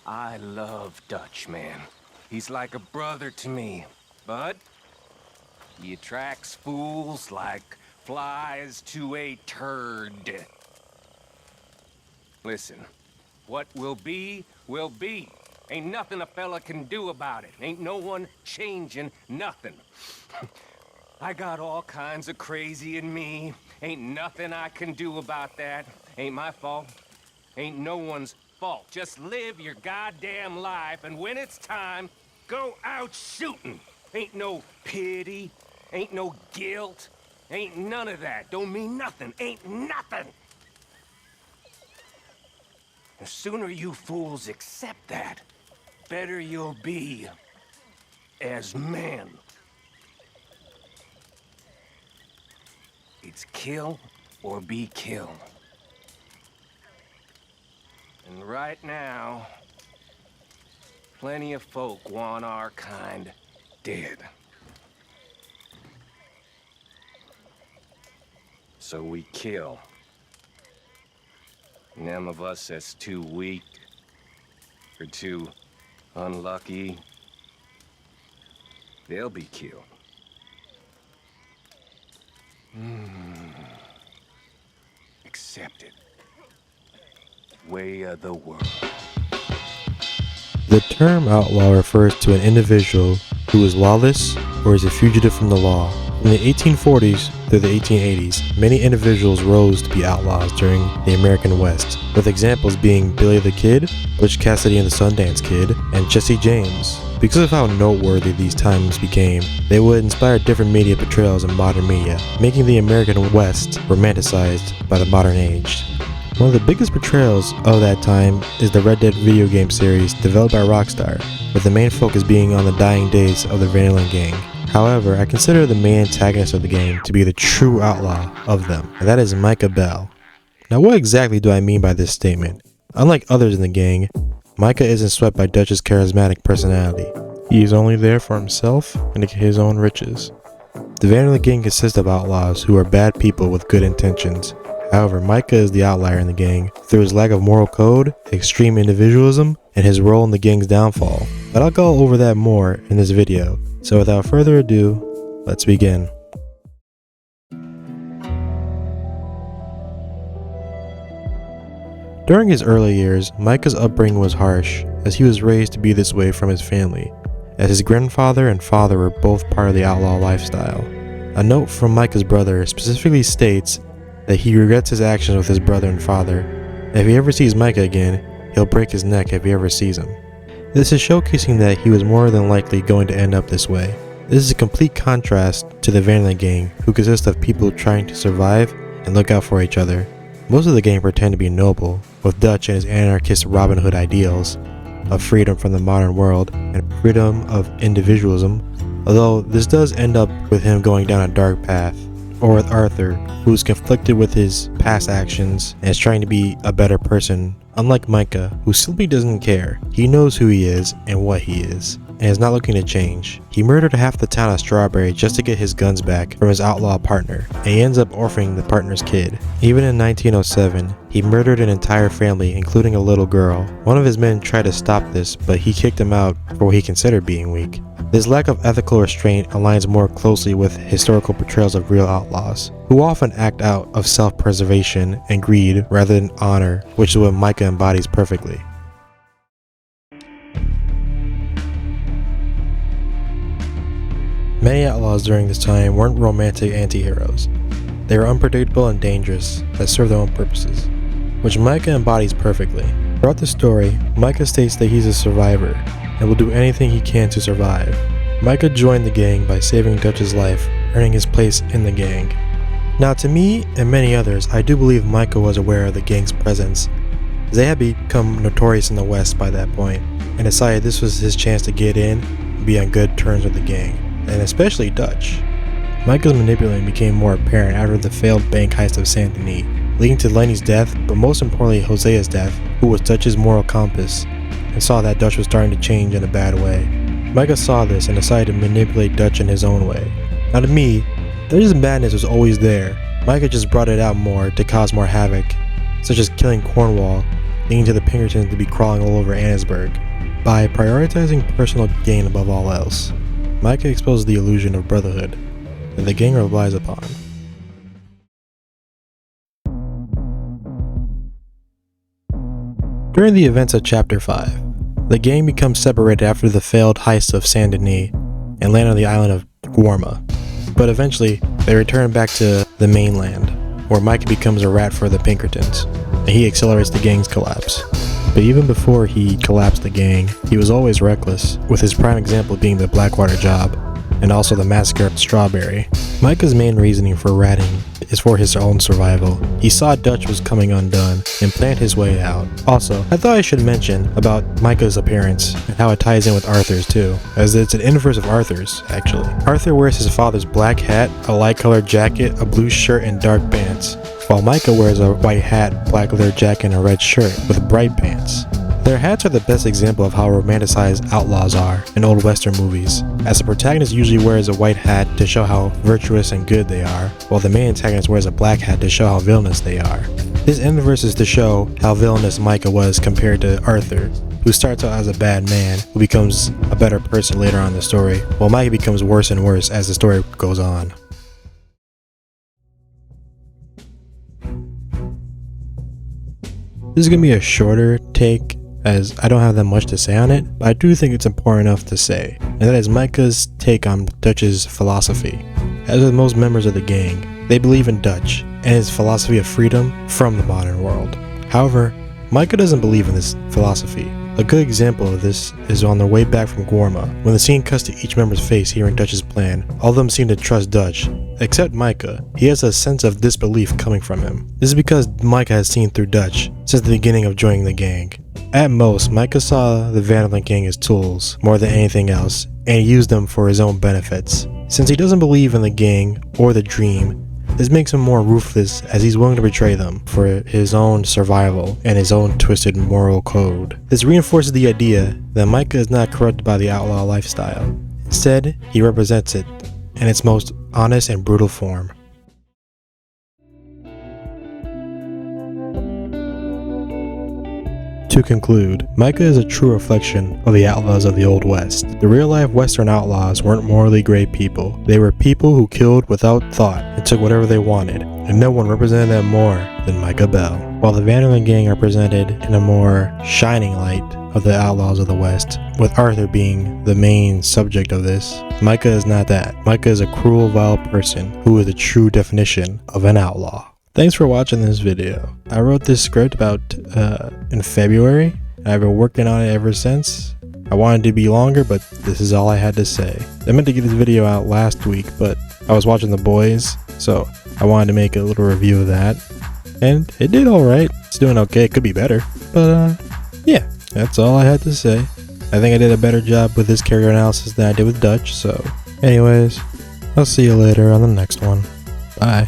I love Dutch, man. He's like a brother to me. But he attracts fools like flies to a turd. Listen, what will be, will be. Ain't nothing a fella can do about it. Ain't no one changing nothing. I got all kinds of crazy in me. Ain't nothing I can do about that. Ain't my fault. Ain't no one's fault. Just live your goddamn life, and when it's time, go out shooting. Ain't no pity. Ain't no guilt. Ain't none of that. Don't mean nothing. Ain't nothing. The sooner you fools accept that, better you'll be as men. It's kill or be killed. And right now, plenty of folk want our kind dead. So we kill. And them of us that's too weak or too unlucky, they'll be killed. Accept it. Way of the world. The term outlaw refers to an individual who is lawless or is a fugitive from the law. In the 1840s through the 1880s, many individuals rose to be outlaws during the American West, with examples being Billy the Kid, Butch Cassidy and the Sundance Kid, and Jesse James. Because of how noteworthy these times became, they would inspire different media portrayals in modern media, making the American West romanticized by the modern age. One of the biggest portrayals of that time is the Red Dead video game series developed by Rockstar, with the main focus being on the dying days of the Betrayal gang. However, I consider the main antagonist of the game to be the true outlaw of them, and that is Micah Bell. Now, what exactly do I mean by this statement? Unlike others in the gang, Micah isn't swept by Dutch's charismatic personality. He is only there for himself and his own riches. The Betrayal gang consists of outlaws who are bad people with good intentions. However, Micah is the outlier in the gang through his lack of moral code, extreme individualism, and his role in the gang's downfall. But I'll go over that more in this video. So without further ado, let's begin. During his early years, Micah's upbringing was harsh, as he was raised to be this way from his family, as his grandfather and father were both part of the outlaw lifestyle. A note from Micah's brother specifically states that he regrets his actions with his brother and father. If he ever sees Micah again, he'll break his neck if he ever sees him. This is showcasing that he was more than likely going to end up this way. This is a complete contrast to the Betrayal gang, who consist of people trying to survive and look out for each other. Most of the gang pretend to be noble, with Dutch and his anarchist Robin Hood ideals of freedom from the modern world and freedom of individualism, although this does end up with him going down a dark path. Or with Arthur, who is conflicted with his past actions and is trying to be a better person, unlike Micah, who simply doesn't care. He knows who he is and what he is, and is not looking to change. He murdered half the town of Strawberry just to get his guns back from his outlaw partner, and he ends up orphaning the partner's kid. Even in 1907, he murdered an entire family, including a little girl. One of his men tried to stop this, but he kicked him out for what he considered being weak. This lack of ethical restraint aligns more closely with historical portrayals of real outlaws, who often act out of self-preservation and greed rather than honor, which is what Micah embodies perfectly. Many outlaws during this time weren't romantic anti-heroes. They were unpredictable and dangerous that served their own purposes, which Micah embodies perfectly. Throughout the story, Micah states that he's a survivor and will do anything he can to survive. Micah joined the gang by saving Dutch's life, earning his place in the gang. Now, to me and many others, I do believe Micah was aware of the gang's presence, as they had become notorious in the West by that point, and decided this was his chance to get in and be on good terms with the gang, and especially Dutch. Micah's manipulating became more apparent after the failed bank heist of Saint Denis, leading to Lenny's death, but most importantly Hosea's death, who was Dutch's moral compass, and saw that Dutch was starting to change in a bad way. Micah saw this and decided to manipulate Dutch in his own way. Now to me, Dutch's madness was always there. Micah just brought it out more to cause more havoc, such as killing Cornwall, leading to the Pinkertons to be crawling all over Annesburg. By prioritizing personal gain above all else, Micah exposes the illusion of brotherhood that the gang relies upon. During the events of Chapter 5, the gang becomes separated after the failed heist of Saint Denis and land on the island of Guarma. But eventually, they return back to the mainland, where Micah becomes a rat for the Pinkertons, and he accelerates the gang's collapse. But even before he collapsed the gang, he was always reckless, with his prime example being the Blackwater job, and also the massacre at Strawberry. Micah's main reasoning for ratting is for his own survival. He saw Dutch was coming undone and planned his way out. Also, I thought I should mention about Micah's appearance and how it ties in with Arthur's too, as it's an inverse of Arthur's, actually. Arthur wears his father's black hat, a light colored jacket, a blue shirt, and dark pants, while Micah wears a white hat, black leather jacket, and a red shirt with bright pants. Their hats are the best example of how romanticized outlaws are in old western movies, as the protagonist usually wears a white hat to show how virtuous and good they are, while the main antagonist wears a black hat to show how villainous they are. This inverse is to show how villainous Micah was compared to Arthur, who starts out as a bad man who becomes a better person later on in the story, while Micah becomes worse and worse as the story goes on. This is going to be a shorter take, as I don't have that much to say on it, but I do think it's important enough to say, and that is Micah's take on Dutch's philosophy. As with most members of the gang, they believe in Dutch and his philosophy of freedom from the modern world. However, Micah doesn't believe in this philosophy. A good example of this is on their way back from Guarma, when the scene cuts to each member's face hearing Dutch's plan. All of them seem to trust Dutch, except Micah. He has a sense of disbelief coming from him. This is because Micah has seen through Dutch since the beginning of joining the gang. At most, Micah saw the Vanderlyn gang as tools more than anything else, and he used them for his own benefits. Since he doesn't believe in the gang or the dream, this makes him more ruthless, as he's willing to betray them for his own survival and his own twisted moral code. This reinforces the idea that Micah is not corrupted by the outlaw lifestyle. Instead, he represents it in its most honest and brutal form. To conclude, Micah is a true reflection of the outlaws of the Old West. The real-life Western outlaws weren't morally great people. They were people who killed without thought and took whatever they wanted, and no one represented them more than Micah Bell. While the Vanderlyn gang are presented in a more shining light of the outlaws of the West, with Arthur being the main subject of this, Micah is not that. Micah is a cruel, vile person who is a true definition of an outlaw. Thanks for watching this video. I wrote this script about in February, and I've been working on it ever since. I wanted it to be longer, but this is all I had to say. I meant to get this video out last week, but I was watching The Boys, so I wanted to make a little review of that. And it did alright. It's doing okay. It could be better. But yeah, that's all I had to say. I think I did a better job with this character analysis than I did with Dutch, so anyways, I'll see you later on the next one. Bye.